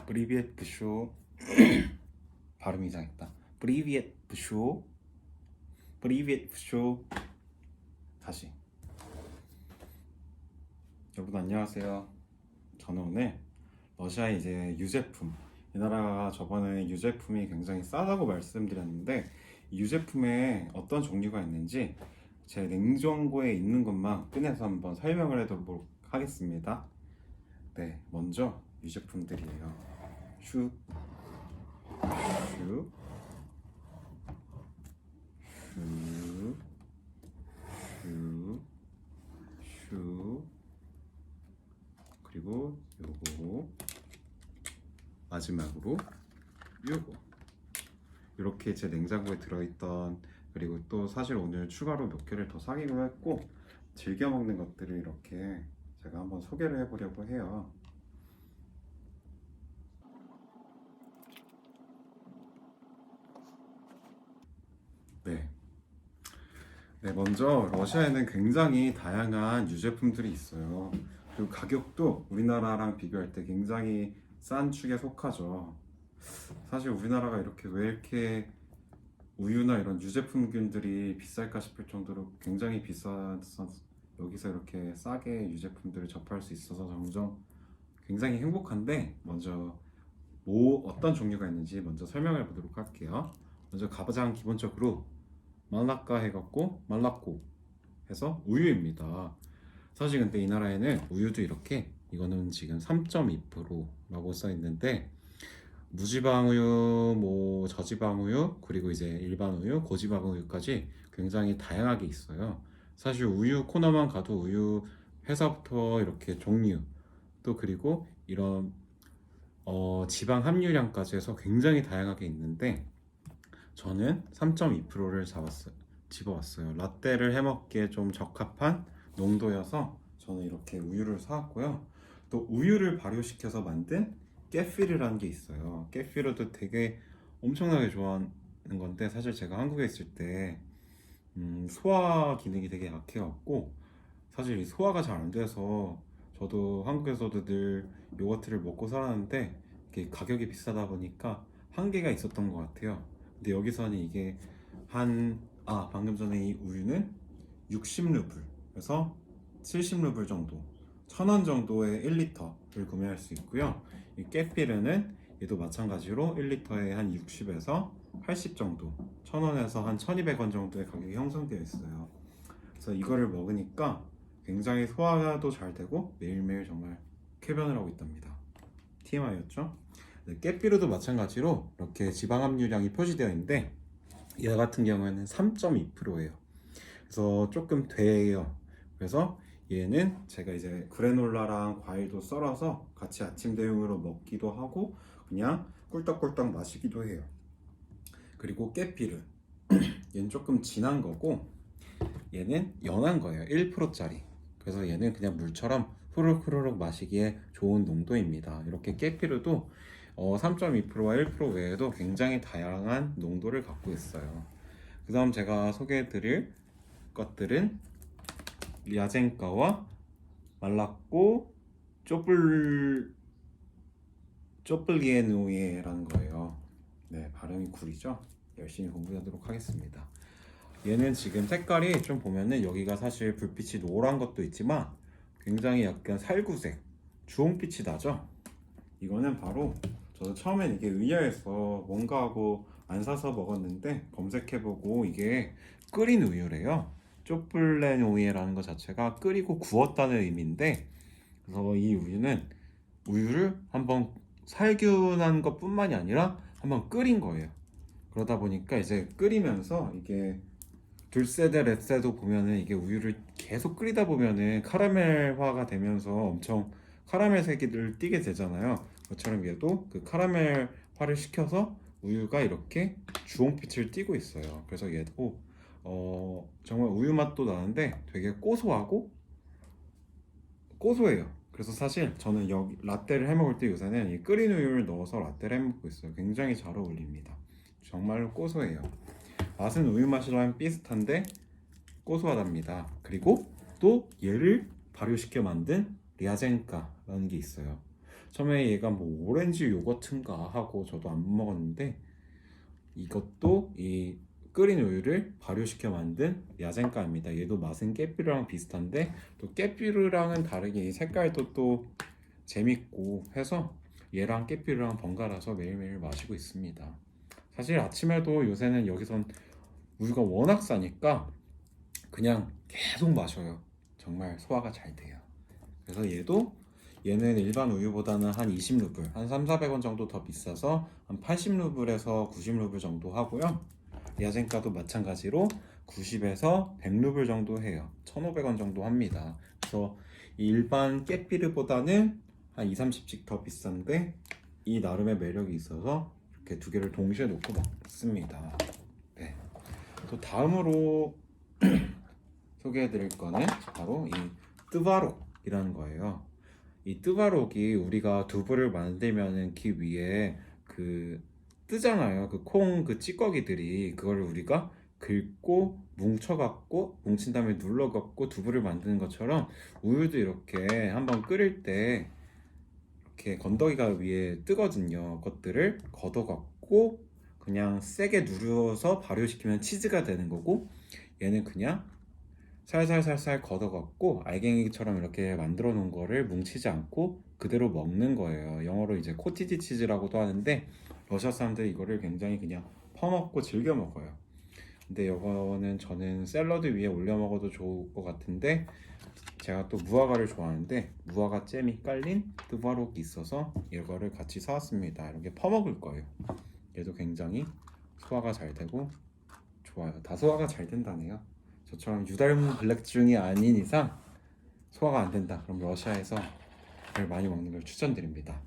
Привет, 부쇼. 발음이 이상했다. Привет, 부쇼. Привет, 부쇼. 다시. 여러분 안녕하세요. 저는 오늘 러시아의 이제 유제품, 이 나라가 저번에 유제품이 굉장히 싸다고 말씀드렸는데 이 유제품에 어떤 종류가 있는지 제 냉장고에 있는 것만 꺼내서 한번 설명을 해드리도록 하겠습니다. 네, 먼저 유제품들이에요. 슈, 슈, 슈, 슈, 슈, 그리고 요거, 마지막으로 요거. 이렇게 제 냉장고에 들어있던, 그리고 또 사실 오늘 추가로 몇 개를 더 사기로 했고 즐겨 먹는 것들을 이렇게 제가 한번 소개를 해보려고 해요. 네. 네, 먼저 러시아에는 굉장히 다양한 유제품들이 있어요. 그리고 가격도 우리나라랑 비교할 때 굉장히 싼 축에 속하죠. 사실 우리나라가 왜 이렇게 우유나 이런 유제품균들이 비쌀까 싶을 정도로 굉장히 비싸서 여기서 이렇게 싸게 유제품들을 접할 수 있어서 점점 굉장히 행복한데, 먼저 어떤 종류가 있는지 먼저 설명해 보도록 할게요. 먼저 가장 기본적으로 말라까 해갖고 말라꼬 해서 우유입니다. 사실 근데 이 나라에는 우유도 이렇게, 이거는 지금 3.2%라고 써 있는데 무지방 우유, 뭐 저지방 우유, 그리고 이제 일반 우유, 고지방 우유까지 굉장히 다양하게 있어요. 사실 우유 코너만 가도 우유 회사부터 이렇게 종류, 또 그리고 이런 지방 함유량까지 해서 굉장히 다양하게 있는데 저는 3.2%를 집어왔어요. 라떼를 해먹기에 좀 적합한 농도여서 저는 이렇게 우유를 사왔고요. 또 우유를 발효시켜서 만든 깨피르라는 게 있어요. 깨피르도 되게 엄청나게 좋아하는 건데, 사실 제가 한국에 있을 때 소화 기능이 되게 약해갖고 사실 이 소화가 잘 안 돼서 저도 한국에서도 늘 요거트를 먹고 살았는데 이게 가격이 비싸다 보니까 한계가 있었던 것 같아요. 근데 여기서는 이게 방금 전에 이 우유는 60루블, 그래서 70루블 정도, 1,000원 정도의 1리터를 구매할 수 있고요. 이 깨피르는 얘도 마찬가지로 1리터에 한 60에서 80 정도, 1,000원에서 한 1,200원 정도의 가격이 형성되어 있어요. 그래서 이거를 먹으니까 굉장히 소화도 잘 되고 매일매일 정말 쾌변을 하고 있답니다. TMI였죠? 네, 깨피르도 마찬가지로 이렇게 지방 함유량이 표시되어 있는데 얘 같은 경우에는 3.2%예요. 그래서 조금 돼요. 그래서 얘는 제가 이제 그래놀라랑 과일도 썰어서 같이 아침 대용으로 먹기도 하고 그냥 꿀떡꿀떡 마시기도 해요. 그리고 깨피르, 얘는 조금 진한 거고 얘는 연한 거예요. 1%짜리. 그래서 얘는 그냥 물처럼 후루룩 마시기에 좋은 농도입니다. 이렇게 깨피르도 3.2%와 1% 외에도 굉장히 다양한 농도를 갖고 있어요. 그 다음 제가 소개해 드릴 것들은 리아젠가와 말랐고 쪼플리에누에라는 거예요. 네, 발음이 구리죠? 열심히 공부하도록 하겠습니다. 얘는 지금 색깔이 좀 보면은 여기가 사실 불빛이 노란 것도 있지만 굉장히 약간 살구색, 주홍빛이 나죠? 이거는 바로 저도 처음엔 이게 의아해서 뭔가 하고 안 사서 먹었는데 검색해보고 이게 끓인 우유래요. 쪼플렌 오이라는 것 자체가 끓이고 구웠다는 의미인데, 그래서 이 우유를 한번 살균한 것뿐만이 아니라 한번 끓인 거예요. 그러다 보니까 이제 끓이면서 이게 둘세대 렛세도 보면은 이게 우유를 계속 끓이다 보면은 카라멜화가 되면서 엄청 카라멜 색을 띠게 되잖아요. 그것처럼 얘도 그 카라멜화를 시켜서 우유가 이렇게 주홍빛을 띠고 있어요. 그래서 얘도 정말 우유 맛도 나는데 되게 고소해요. 그래서 사실 저는 여기 라떼를 해 먹을 때 요새는 이 끓인 우유를 넣어서 라떼를 해 먹고 있어요. 굉장히 잘 어울립니다. 정말로 고소해요. 맛은 우유 맛이랑 비슷한데 고소하답니다. 그리고 또 얘를 발효시켜 만든 리아젠가라는 게 있어요. 처음에 얘가 뭐 오렌지 요거트인가 하고 저도 안 먹었는데, 이것도 이 끓인 우유를 발효시켜 만든 야생가입니다. 얘도 맛은 깨삐르랑 비슷한데 또 깨삐르랑은 다르게 이 색깔도 또 재밌고 해서 얘랑 깨삐르랑 번갈아서 매일매일 마시고 있습니다. 사실 아침에도 요새는 여기선 우유가 워낙 싸니까 그냥 계속 마셔요. 정말 소화가 잘 돼요. 그래서 얘는 일반 우유보다는 한 20루블, 한 3,400원 정도 더 비싸서 한 80루블에서 90루블 정도 하고요. 야생가도 마찬가지로 90에서 100루블 정도 해요. 1,500원 정도 합니다. 그래서 일반 깨삐르보다는 한 2, 30씩 더 비싼데 이 나름의 매력이 있어서 이렇게 두 개를 동시에 놓고 먹습니다. 네. 또 다음으로 소개해드릴 거는 바로 이 뜨바록이라는 거예요. 이 뜨바록이 우리가 두부를 만들면은 그 위에 그 뜨잖아요. 그 콩 그 찌꺼기들이 그걸 우리가 긁고 뭉쳐갖고 뭉친 다음에 눌러갖고 두부를 만드는 것처럼 우유도 이렇게 한번 끓일 때 이렇게 건더기가 위에 뜨거든요. 그것들을 걷어갖고 그냥 세게 누르서 발효시키면 치즈가 되는 거고, 얘는 그냥 살살살살 걷어갖고 알갱이처럼 이렇게 만들어 놓은 거를 뭉치지 않고 그대로 먹는 거예요. 영어로 이제 코티지 치즈라고도 하는데 러시아 사람들이 이거를 굉장히 그냥 퍼먹고 즐겨 먹어요. 근데 이거는 저는 샐러드 위에 올려 먹어도 좋을 것 같은데, 제가 또 무화과를 좋아하는데 무화과 잼이 깔린 뜨바록이 있어서 이거를 같이 사왔습니다. 이렇게 퍼먹을 거예요. 얘도 굉장히 소화가 잘 되고 좋아요. 다 소화가 잘 된다네요. 저처럼 유달무 블랙증이 아닌 이상 소화가 안 된다. 그럼 러시아에서 를 많이 먹는 걸 추천드립니다.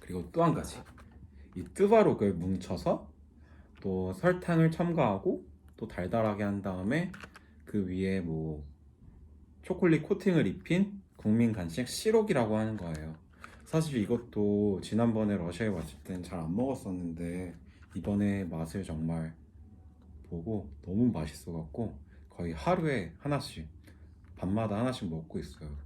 그리고 또 한 가지, 이 뜨바록을 뭉쳐서 또 설탕을 첨가하고 또 달달하게 한 다음에 그 위에 뭐 초콜릿 코팅을 입힌 국민 간식 시록이라고 하는 거예요. 사실 이것도 지난번에 러시아에 왔을 땐 잘 안 먹었었는데 이번에 맛을 정말 보고 너무 맛있어갖고 거의 하루에 하나씩, 밤마다 하나씩 먹고 있어요.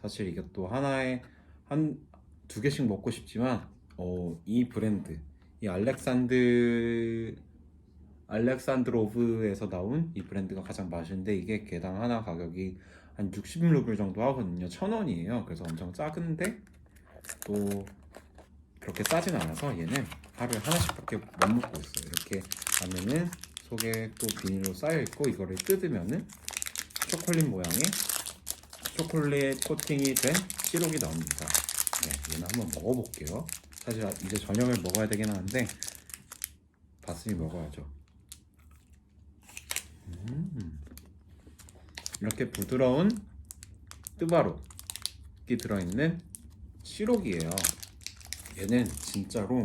사실 이것도 하나에 한 두 개씩 먹고 싶지만 이 브랜드, 이 알렉산드로브에서 나온 이 브랜드가 가장 맛있는데 이게 개당 하나 가격이 한 60루블 정도 하거든요. 1,000원이에요. 그래서 엄청 작은데 또 그렇게 싸진 않아서 얘는 하루에 하나씩밖에 못 먹고 있어요. 이렇게 안에는 속에 또 비닐로 쌓여 있고 이거를 뜯으면은 초콜릿 모양의 초콜릿 코팅이 된 시록이 나옵니다. 네, 얘는 한번 먹어볼게요. 사실 이제 저녁을 먹어야 되긴 하는데 봤으니 먹어야죠. 이렇게 부드러운 뜨바록이 들어있는 시록이에요. 얘는 진짜로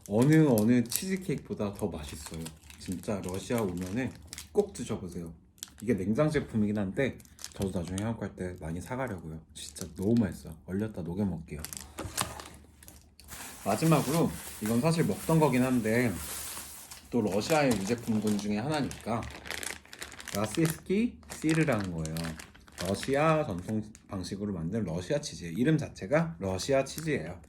어느 치즈케이크보다 더 맛있어요. 진짜 러시아 오면은 꼭 드셔보세요. 이게 냉장 제품이긴 한데 저도 나중에 한국 갈 때 많이 사가려고요. 진짜 너무 맛있어요. 얼렸다 녹여 먹게요. 마지막으로 이건 사실 먹던 거긴 한데 또 러시아의 유제품군 중에 하나니까 라시스키 씨르라는 거예요. 러시아 전통 방식으로 만든 러시아 치즈예요. 이름 자체가 러시아 치즈예요.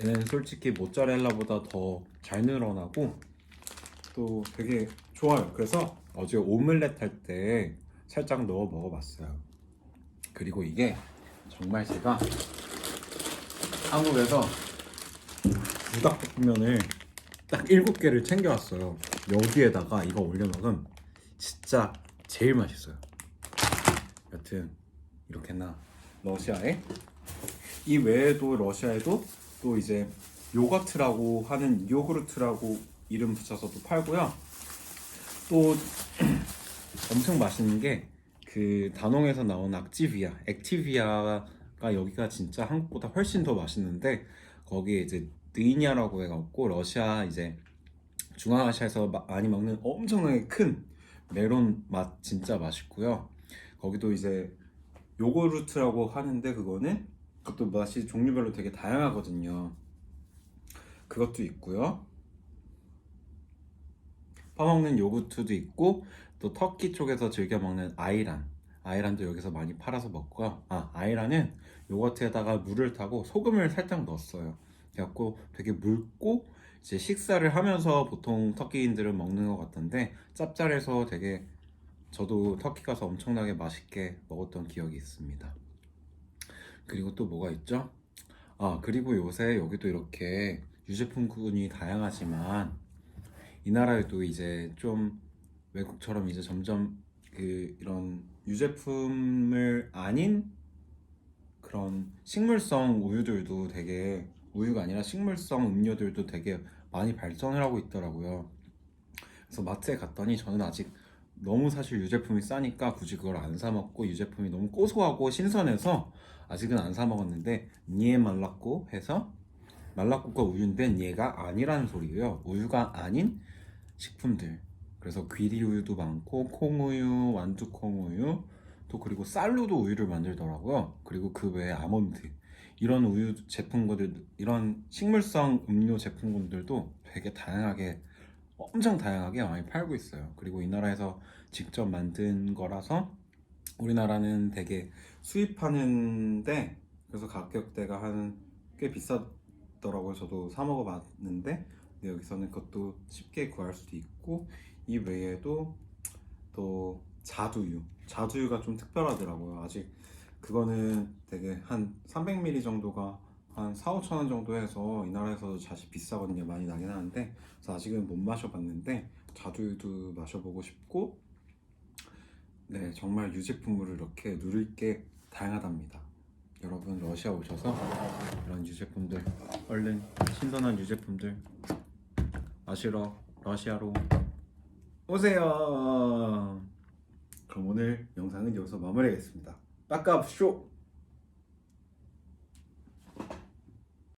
얘는 솔직히 모짜렐라보다 더 잘 늘어나고 또 되게 좋아요. 그래서 어제 오믈렛 할 때 살짝 넣어 먹어봤어요. 그리고 이게 정말 제가 한국에서 불닭볶음면을 딱 7개를 챙겨왔어요. 여기에다가 이거 올려 먹으면 진짜 제일 맛있어요. 여튼 이렇게나 러시아에 이 외에도 러시아에도 또 이제 요거트라고 하는 요구르트라고 이름 붙여서도 팔고요. 또 엄청 맛있는 게 그 다농에서 나온 액티비아가 여기가 진짜 한국보다 훨씬 더 맛있는데 거기에 이제 느이냐라고 해갖고 러시아 이제 중앙아시아에서 많이 먹는 엄청나게 큰 메론 맛 진짜 맛있고요. 거기도 이제 요거르트라고 하는데 그것도 맛이 종류별로 되게 다양하거든요. 그것도 있고요. 퍼먹는 요거트도 있고 또 터키 쪽에서 즐겨 먹는 아이란도 여기서 많이 팔아서 먹고요. 아이란은 요거트에다가 물을 타고 소금을 살짝 넣었어요. 그래갖고 되게 묽고 이제 식사를 하면서 보통 터키인들은 먹는 것 같던데 짭짤해서 되게 저도 터키 가서 엄청나게 맛있게 먹었던 기억이 있습니다. 그리고 또 뭐가 있죠? 아, 그리고 요새 여기도 이렇게 유제품군이 다양하지만 이 나라에도 이제 좀 외국처럼 이제 점점 이런 유제품을 아닌 그런 식물성 우유들도 되게 우유가 아니라 식물성 음료들도 되게 많이 발전을 하고 있더라고요. 그래서 마트에 갔더니 저는 아직 너무 사실 유제품이 싸니까 굳이 그걸 안 사 먹고 유제품이 너무 고소하고 신선해서 아직은 안 사 먹었는데 니에 말랐고 해서 말라국과 우유인데 니에가 아니라는 소리예요. 우유가 아닌 식품들. 그래서 귀리 우유도 많고 콩우유, 완두콩우유, 또 그리고 쌀로도 우유를 만들더라고요. 그리고 그 외에 아몬드 이런 우유 제품군들, 이런 식물성 음료 제품군들도 되게 다양하게 엄청 다양하게 많이 팔고 있어요. 그리고 이 나라에서 직접 만든 거라서 우리나라는 되게 수입하는데 그래서 가격대가 한 꽤 비싸더라고요. 저도 사 먹어봤는데 근데 여기서는 그것도 쉽게 구할 수도 있고 이 외에도 또 자두유가 좀 특별하더라고요. 아직 그거는 되게 한 300ml 정도가 한 4, 5천 원 정도 해서 이 나라에서도 사실 비싸거든요. 많이 나긴 하는데 그래서 아직은 못 마셔봤는데 자두유도 마셔보고 싶고 네, 정말 유제품으로 이렇게 누릴 게 다양하답니다. 여러분 러시아 오셔서 이런 유제품들 얼른 신선한 유제품들 마시러 러시아로 오세요. 그럼 오늘 영상은 여기서 마무리하겠습니다. 빠까쇼!